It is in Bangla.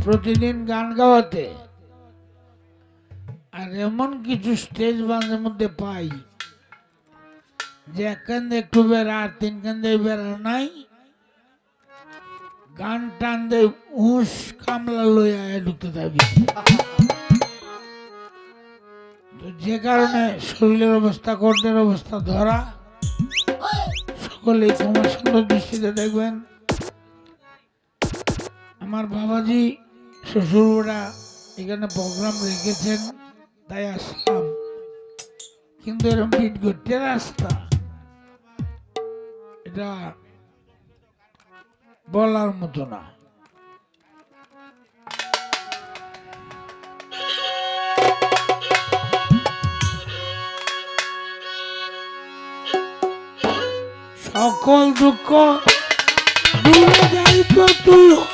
প্রতিদিন গান গাওয়াতে, আর এমন কিছু স্টেজ মাঝে মধ্যে পাই যে এক কান্দে একটু বেড়া আর তিন কান্দে বেড়া নাই, গান টান দে হুঁশ কামলা লইয়া ঢুকতে থাকবি। তো যে কারণে শরীরের অবস্থা কর্ণের অবস্থা ধরা, সকলেই তোমার সুন্দর দৃষ্টিতে দেখবেন। আমার বাবাজি শ্বশুররা এখানে প্রোগ্রাম রেখেছেন তাই আসলাম, কিন্তু এরকম পিঠ করতে রাস্তা এটা বলার মতো না। সকল দুঃখ দূরে যাইতো তুই